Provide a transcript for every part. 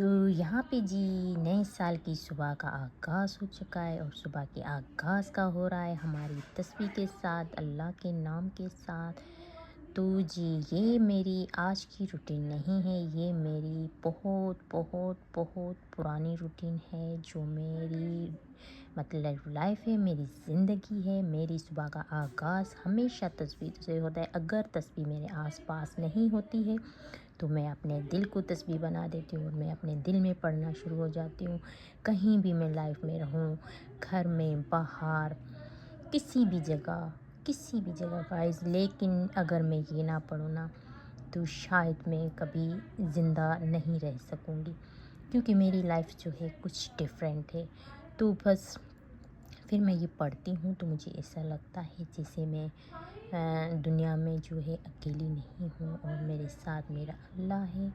तो यहाँ पे जी नए साल की सुबह का आगाज़ हो चुका है और सुबह के आगाज़ का हो रहा है हमारी तस्बीह के साथ, अल्लाह के नाम के साथ। तो जी ये मेरी आज की रूटीन नहीं है, ये मेरी बहुत बहुत बहुत पुरानी रूटीन है जो मेरी मतलब लाइफ है, मेरी ज़िंदगी है। मेरी सुबह का आगाज़ हमेशा तस्बीह से होता है। अगर तस्बीह मेरे आसपास नहीं होती है तो मैं अपने दिल को तस्बीह बना देती हूँ और मैं अपने दिल में पढ़ना शुरू हो जाती हूँ। कहीं भी मैं लाइफ में रहूँ, घर में, बाहर, किसी भी जगह गाइस, लेकिन अगर मैं ये ना पढूँ ना तो शायद मैं कभी ज़िंदा नहीं रह सकूँगी, क्योंकि मेरी लाइफ जो है कुछ डिफरेंट है। तो बस फिर मैं ये पढ़ती हूँ तो मुझे ऐसा लगता है जैसे मैं दुनिया में जो है अकेली नहीं हूँ और मेरे साथ मेरा अल्लाह है।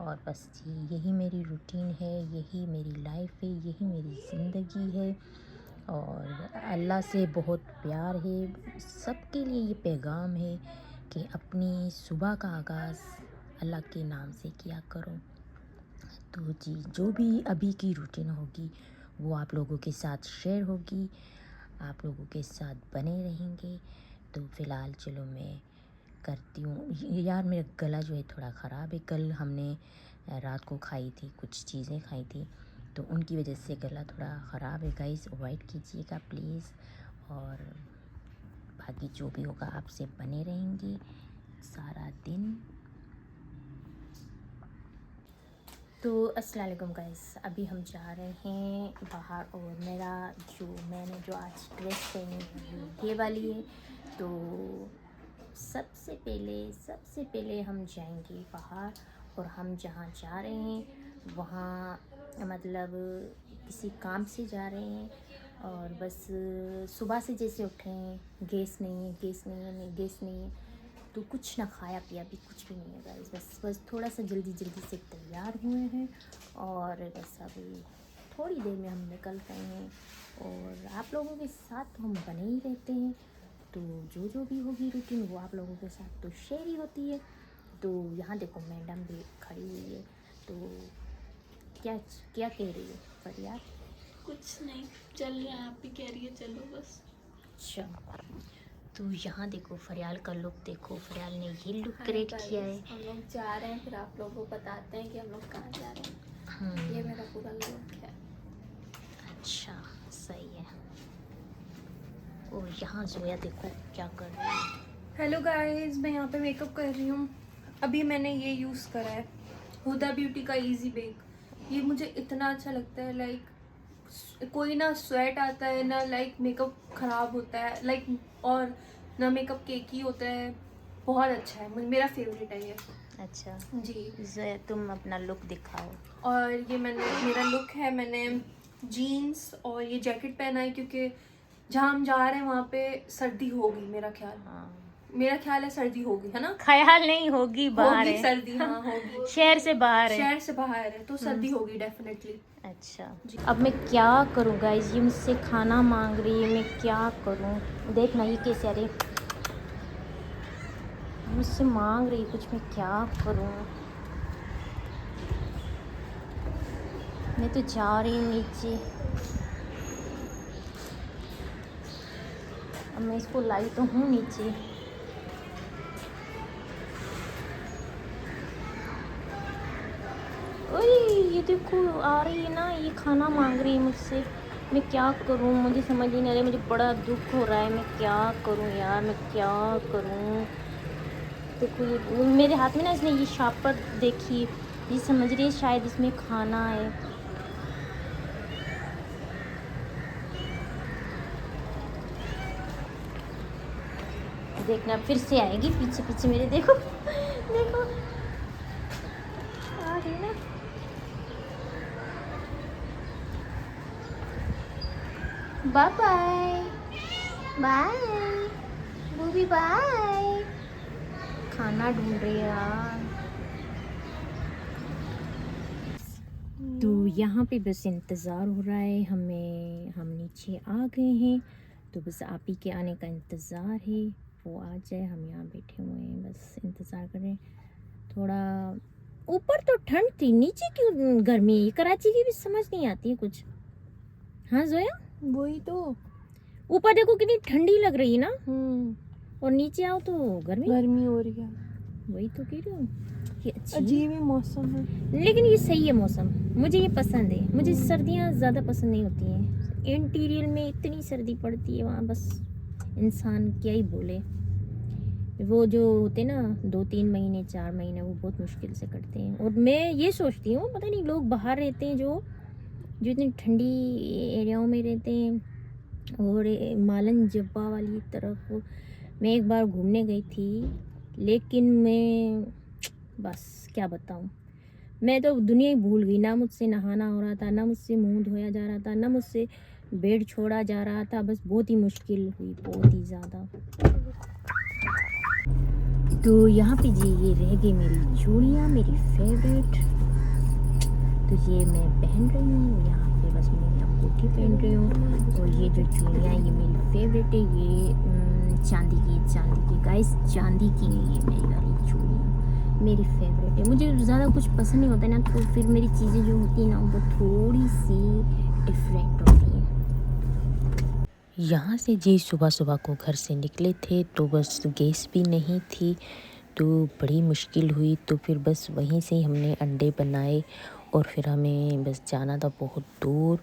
और बस जी यही मेरी रूटीन है, यही मेरी लाइफ है, यही मेरी ज़िंदगी है और अल्लाह से बहुत प्यार है। सबके लिए ये पैगाम है कि अपनी सुबह का आगाज़ अल्लाह के नाम से किया करो। तो जी जो भी अभी की रूटीन होगी वो आप लोगों के साथ शेयर होगी, आप लोगों के साथ बने रहेंगे। तो फ़िलहाल चलो मैं करती हूँ। यार मेरा गला जो है थोड़ा ख़राब है। कल हमने रात को खाई थी, कुछ चीज़ें खाई थी तो उनकी वजह से गला थोड़ा ख़राब है। गाइस अवॉइड कीजिएगा प्लीज़। और बाकी जो भी होगा आपसे बने रहेंगे सारा दिन। तो अस्सलाम वालेकुम गाइस, अभी हम जा रहे हैं बाहर और मैंने जो आज ड्रेस पहनी है ये वाली है। तो सबसे पहले हम जाएंगे बाहर और हम जहाँ जा रहे हैं वहाँ मतलब किसी काम से जा रहे हैं। और बस सुबह से जैसे उठे हैं, गैस नहीं है तो कुछ ना खाया पिया भी कुछ भी नहीं है गाइस। बस थोड़ा सा जल्दी से तैयार हुए हैं और बस अभी थोड़ी देर में हम निकल गए हैं। और आप लोगों के साथ तो हम बने ही रहते हैं, तो जो भी होगी रूटीन वो आप लोगों के साथ तो शेयर ही होती है। तो यहाँ देखो मैडम भी खड़ी हुई है। तो क्या क्या कह रही है फरियाद? कुछ नहीं, चल रहा है। आप भी कह रही है चलो बस। अच्छा, तो यहाँ देखो फरियाल का लुक देखो, फरियाल ने ये लुक हाय क्रिएट किया है। गाइस, हम लोग जा रहे हैं, फिर आप लोगों को बताते हैं कि हम लोग कहाँ जा रहे हैं। ये मेरा पूरा लुक है। अच्छा सही है। और यहाँ जोया देखो क्या कर रही है। हेलो गाइस, मैं यहाँ पे मेकअप कर रही हूँ। अभी मैंने ये यूज़ करा है हुदा ब्यूटी का इजी बेक। ये मुझे इतना अच्छा लगता है। लाइक कोई ना स्वेट आता है ना, लाइक मेकअप ख़राब होता है, लाइक और ना मेकअप केकी होता है। बहुत अच्छा है, मेरा फेवरेट है ये। अच्छा जी। जोया तुम अपना लुक दिखाओ। और ये मेरा लुक है, मैंने जीन्स और ये जैकेट पहना है क्योंकि जहाँ हम जा रहे हैं वहाँ पे सर्दी होगी। मेरा ख्याल है सर्दी होगी, है ना? ख्याल नहीं होगी, बाहर होगी है। सर्दी, हाँ होगी। शहर से बाहर है। शहर से बाहर है तो सर्दी होगी डेफिनेटली। अच्छा जी। अब मैं क्या करूँ गाइस, ये मुझसे खाना मांग रही है, मैं क्या करूँ? देखना ये कैसे, अरे मुझसे मांग रही कुछ, मैं क्या करूँ? मैं तो जा रही हूँ नीचे। अब मैं इसको लाई तो हूँ नीचे। ओए ये देखो आ रही है ना, ये खाना मांग रही है मुझसे। मैं क्या करूँ, मुझे समझ ही नहीं आ रहा है। मुझे बड़ा दुख हो रहा है, मैं क्या करूँ यार, मैं क्या करूँ? देखो ये मेरे हाथ में ना, इसने ये शार्पर देखी, ये समझ रही है शायद इसमें खाना है। देखना फिर से आएगी पीछे पीछे मेरे, देखो देखो आ रही ना। Bye bye bye booby bye. खाना ढूंढ रही है यार। तो यहाँ पे बस इंतज़ार हो रहा है हमें, हम नीचे आ गए हैं। तो बस आप ही के आने का इंतज़ार है, वो आ जाए। हम यहाँ बैठे हुए हैं, बस इंतज़ार कर रहे हैं। थोड़ा ऊपर तो ठंड थी, नीचे क्यों गर्मी है? कराची की भी समझ नहीं आती है कुछ। हाँ जोया, वही तो, ऊपर देखो कितनी ठंडी लग रही है ना, और नीचे आओ तो गर्मी हो रही है। वही तो कह रही हूँ, ये अच्छी अजीब ही मौसम है, लेकिन ये सही है मौसम, मुझे ये पसंद है। मुझे सर्दियाँ ज़्यादा पसंद नहीं होती हैं, इंटीरियर में इतनी सर्दी पड़ती है वहाँ, बस इंसान क्या ही बोले। वो जो होते ना 2-3 महीने 4 महीने, वो बहुत मुश्किल से कटते हैं। और मैं ये सोचती हूँ, पता नहीं लोग बाहर रहते हैं जो इतनी ठंडी एरियाओं में रहते हैं, और मालन जब्बा वाली तरफ मैं एक बार घूमने गई थी, लेकिन मैं बस क्या बताऊँ, मैं तो दुनिया ही भूल गई। ना मुझसे नहाना हो रहा था, ना मुझसे मुंह धोया जा रहा था, ना मुझसे बेड छोड़ा जा रहा था, बस बहुत ही मुश्किल हुई, बहुत ही ज़्यादा। तो यहाँ पे जी ये रह गई मेरी चूड़ियाँ, मेरी फेवरेट, तो ये मैं पहन रही हूँ। यहाँ पे बस मैं अंगूठी पहन रही हूँ, और ये जो चूड़ियाँ ये मेरी फेवरेट है, ये चांदी की गाइस, चांदी की है ये मेरी वाली चूड़ियाँ, मेरी फेवरेट है। मुझे ज़्यादा कुछ पसंद नहीं होता ना, तो फिर मेरी चीज़ें जो होती हैं ना वो थोड़ी सी डिफरेंट होती हैं। यहाँ से जी सुबह सुबह को घर से निकले थे, तो बस गैस भी नहीं थी, तो बड़ी मुश्किल हुई। तो फिर बस वहीं से ही हमने अंडे बनाए, और फिर हमें बस जाना था बहुत दूर,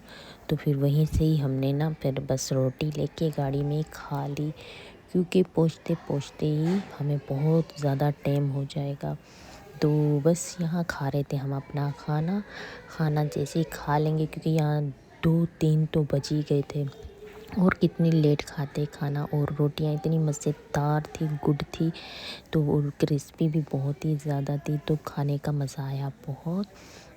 तो फिर वहीं से ही हमने ना फिर बस रोटी लेके गाड़ी में खा ली, क्योंकि पहुँचते पहुँचते ही हमें बहुत ज़्यादा टाइम हो जाएगा। तो बस यहाँ खा रहे थे हम अपना खाना जैसे ही खा लेंगे, क्योंकि यहाँ 2-3 तो बज ही गए थे, और कितनी लेट खाते खाना। और रोटियाँ इतनी मज़ेदार थी, गुड थी, तो और क्रिस्पी भी बहुत ही ज़्यादा थी, तो खाने का मज़ा आया बहुत।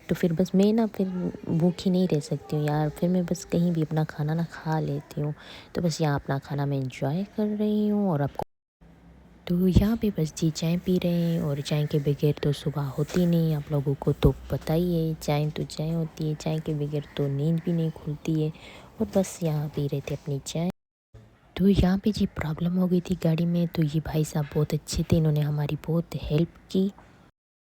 तो फिर बस मैं ना फिर भूखी नहीं रह सकती हूँ यार, फिर मैं बस कहीं भी अपना खाना ना खा लेती हूँ। तो बस यहाँ अपना खाना मैं एंजॉय कर रही हूँ, और आपको तो यहाँ पे बस जी चाय पी रहे हैं, और चाय के बगैर तो सुबह होती नहीं, आप लोगों को तो पता ही है, चाय तो चाय होती है, चाय के बगैर तो नींद भी नहीं खुलती है। और बस यहाँ पी रहे थे अपनी चाय। तो यहाँ पे जी प्रॉब्लम हो गई थी गाड़ी में, तो ये भाई साहब बहुत अच्छे थे, इन्होंने हमारी बहुत हेल्प की।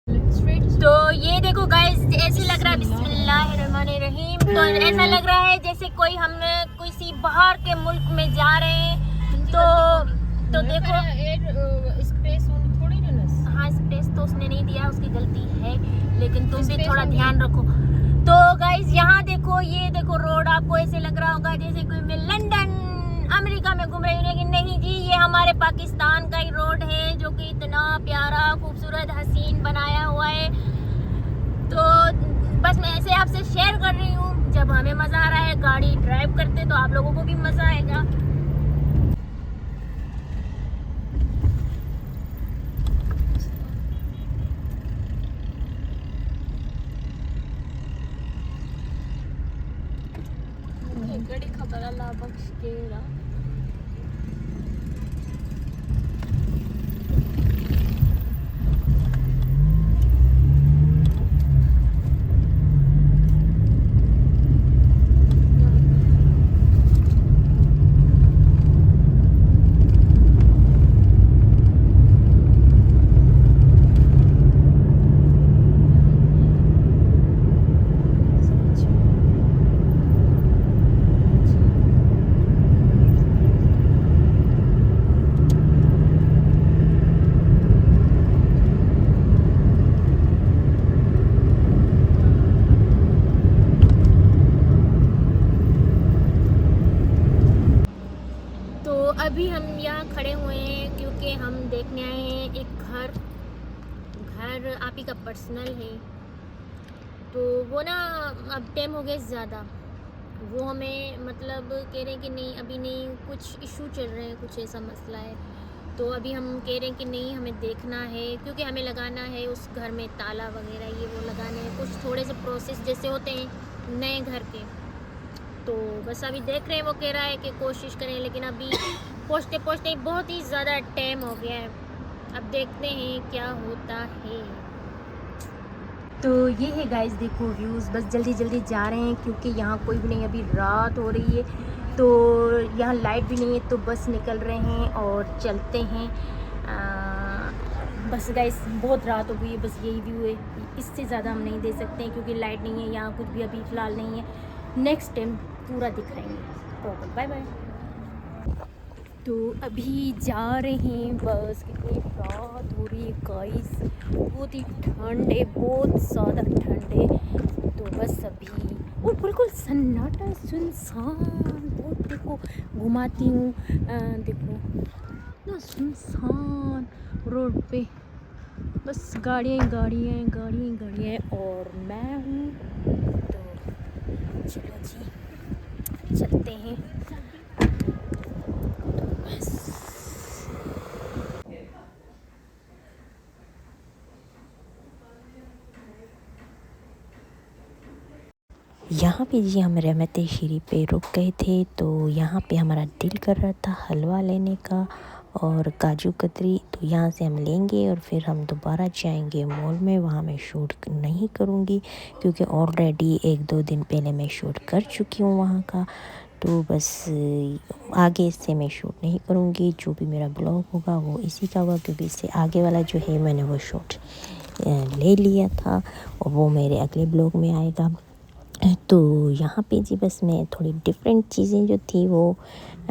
तो ये देखो गाइस, ऐसे लग रहा है, बिस्मिल्लाहिर्रहमानिर्रहीम, तो ऐसा लग रहा है जैसे कोई हम किसी बाहर के मुल्क में जा रहे हैं। तो देखो स्पेस थोड़ी ना, हाँ स्पेस तो उसने नहीं दिया, उसकी गलती है, लेकिन तुम भी थोड़ा ध्यान रखो। तो गाइस यहाँ देखो, ये देखो रोड, आपको ऐसे लग रहा होगा जैसे कोई मैं लंदन अमेरिका में घूम रही हूँ, लेकिन नहीं जी, ये हमारे पाकिस्तान का ही रोड है, जो कि इतना प्यारा खूबसूरत हसीन बनाया हुआ है। तो बस मैं ऐसे आपसे शेयर कर रही हूँ, जब हमें मज़ा आ रहा है गाड़ी ड्राइव करते, तो आप लोगों को भी मज़ा आएगा। गड़ी खबर अल्लाह बख्श केरा। अभी हम यहाँ खड़े हुए हैं क्योंकि हम देखने आए हैं एक घर आप ही का पर्सनल है। तो वो ना अब टाइम हो गया ज़्यादा, वो हमें मतलब कह रहे हैं कि नहीं अभी नहीं, कुछ इशू चल रहे हैं, कुछ ऐसा मसला है। तो अभी हम कह रहे हैं कि नहीं हमें देखना है, क्योंकि हमें लगाना है उस घर में ताला वगैरह ये वो लगाने हैं, कुछ थोड़े से प्रोसेस जैसे होते हैं नए घर के। तो बस अभी देख रहे हैं, वो कह रहा है कि कोशिश करें, लेकिन अभी पहुँचते पहुँचते बहुत ही ज़्यादा टाइम हो गया है। अब देखते हैं क्या होता है। तो ये है गाइस, देखो व्यूज़, बस जल्दी जल्दी जा रहे हैं क्योंकि यहाँ कोई भी नहीं, अभी रात हो रही है, तो यहाँ लाइट भी नहीं है, तो बस निकल रहे हैं और चलते हैं। बस गाइस बहुत रात हो गई है, बस यही व्यू है, इससे ज़्यादा हम नहीं दे सकते हैं क्योंकि लाइट नहीं है, यहाँ कुछ भी अभी फ़िलहाल नहीं है। नेक्स्ट टाइम पूरा दिखाएंगे प्रॉपर। Bye bye. तो अभी जा रहे हैं बस, कितनी रात हो रही है गाइस, बहुत ही ठंड है, बहुत ज़्यादा ठंड है। तो बस अभी और बिल्कुल सन्नाटा सुनसान, बहुत देखो घुमाती हूँ, देखो ना सुनसान रोड पे, बस गाड़ियाँ गाड़ियाँ गाड़ियाँ गाड़ियाँ और मैं हूँ। तो चलो जी चलते हैं। यहाँ पे जी हम रहमते श्री पे रुक गए थे, तो यहाँ पे हमारा दिल कर रहा था हलवा लेने का और काजू कतरी, तो यहाँ से हम लेंगे और फिर हम दोबारा जाएंगे मॉल में। वहाँ मैं शूट नहीं करूँगी क्योंकि ऑलरेडी 1-2 दिन पहले मैं शूट कर चुकी हूँ वहाँ का, तो बस आगे इससे मैं शूट नहीं करूँगी। जो भी मेरा ब्लॉग होगा वो इसी का होगा क्योंकि इससे आगे वाला जो है मैंने वो शूट ले लिया था और वो मेरे अगले ब्लॉग में आएगा। तो यहाँ पे जी बस मैं थोड़ी डिफरेंट चीज़ें जो थी वो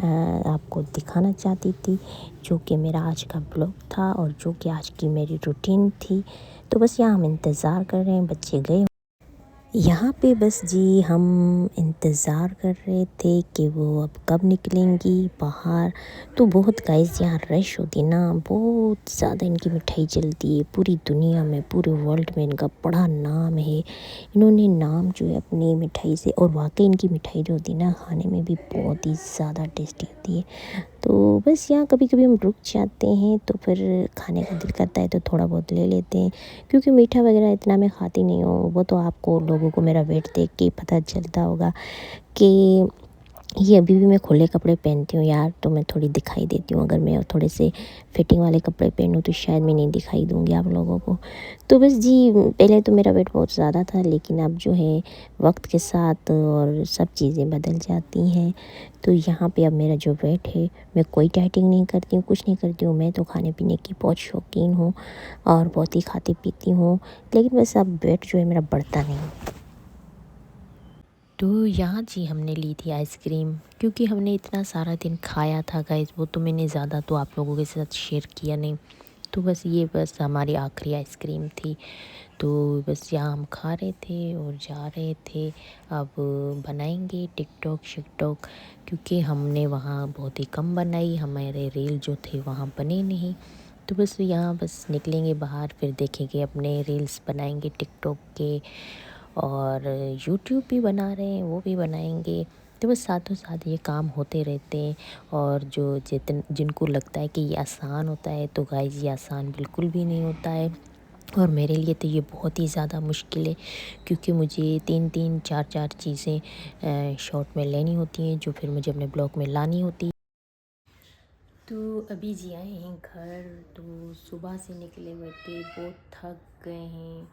आपको दिखाना चाहती थी, जो कि मेरा आज का ब्लॉग था और जो कि आज की मेरी रूटीन थी। तो बस यहाँ हम इंतज़ार कर रहे हैं, बच्चे गए यहाँ पे, बस जी हम इंतज़ार कर रहे थे कि वो अब कब निकलेंगी बाहर। तो बहुत गाइस यहाँ रश होती ना, बहुत ज़्यादा इनकी मिठाई चलती है पूरी दुनिया में, पूरे वर्ल्ड में इनका बड़ा नाम है। इन्होंने नाम जो है अपनी मिठाई से, और वाकई इनकी मिठाई जो होती है ना खाने में भी बहुत ही ज़्यादा टेस्टी होती है। तो बस यहाँ कभी कभी हम रुक जाते हैं तो फिर खाने का दिल करता है तो थोड़ा बहुत ले लेते हैं, क्योंकि मीठा वगैरह इतना मैं खाती नहीं हूँ। वो तो आपको लोगों को मेरा वेट देख के पता चलता होगा कि ये अभी भी मैं खुले कपड़े पहनती हूँ यार, तो मैं थोड़ी दिखाई देती हूँ। अगर मैं थोड़े से फिटिंग वाले कपड़े पहनूँ तो शायद मैं नहीं दिखाई दूँगी आप लोगों को। तो बस जी पहले तो मेरा वेट बहुत ज़्यादा था, लेकिन अब जो है वक्त के साथ और सब चीज़ें बदल जाती हैं। तो यहाँ पे अब मेरा जो वेट है, मैं कोई डाइटिंग नहीं करती हूँ, कुछ नहीं करती हूँ। मैं तो खाने पीने की बहुत शौकीन हूँ और बहुत ही खाती पीती हूँ, लेकिन बस अब वेट जो है मेरा बढ़ता नहीं। तो यहाँ जी हमने ली थी आइसक्रीम, क्योंकि हमने इतना सारा दिन खाया था गाइस, वो तो मैंने ज़्यादा तो आप लोगों के साथ शेयर किया नहीं। तो बस ये बस हमारी आखिरी आइसक्रीम थी। तो बस यहाँ हम खा रहे थे और जा रहे थे। अब बनाएंगे टिकटॉक शिकटॉक, क्योंकि हमने वहाँ बहुत ही कम बनाई, हमारे रील जो थे वहाँ बने नहीं। तो बस यहाँ बस निकलेंगे बाहर, फिर देखेंगे अपने रील्स बनाएंगे टिकटॉक के, और यूट्यूब भी बना रहे हैं वो भी बनाएंगे। तो बस साथों साथ ये काम होते रहते हैं। और जो जिनको लगता है कि ये आसान होता है, तो गाइस ये आसान बिल्कुल भी नहीं होता है। और मेरे लिए तो ये बहुत ही ज़्यादा मुश्किल है, क्योंकि मुझे 3-3 4-4 चीज़ें शॉर्ट में लेनी होती हैं, जो फिर मुझे अपने ब्लॉग में लानी होती है। तो अभी जी आए हैं घर, तो सुबह से निकले हुए थे, बहुत थक गए हैं।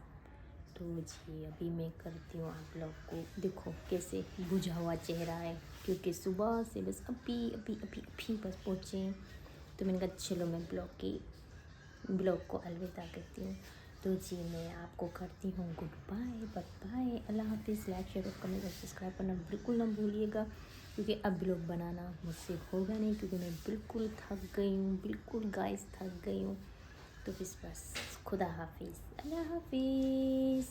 तो जी अभी मैं करती हूँ आप लोग को, देखो कैसे बुझा हुआ चेहरा है, क्योंकि सुबह से बस अभी अभी अभी अभी बस पहुँचे हैं। तो मैंने कहा चलो मैं ब्लॉग को अलविदा करती हूँ। तो जी मैं आपको करती हूँ गुड बाय बाय, अल्लाह हाफिज़। लाइक शेयर और कमेंट और सब्सक्राइब करना बिल्कुल ना भूलिएगा, क्योंकि अब ब्लॉग बनाना मुझसे होगा नहीं, क्योंकि मैं बिल्कुल थक गई हूँ, बिल्कुल गाइस थक गई हूँ। तो बस खुदा हाफिज़, अल्लाह हाफिज़।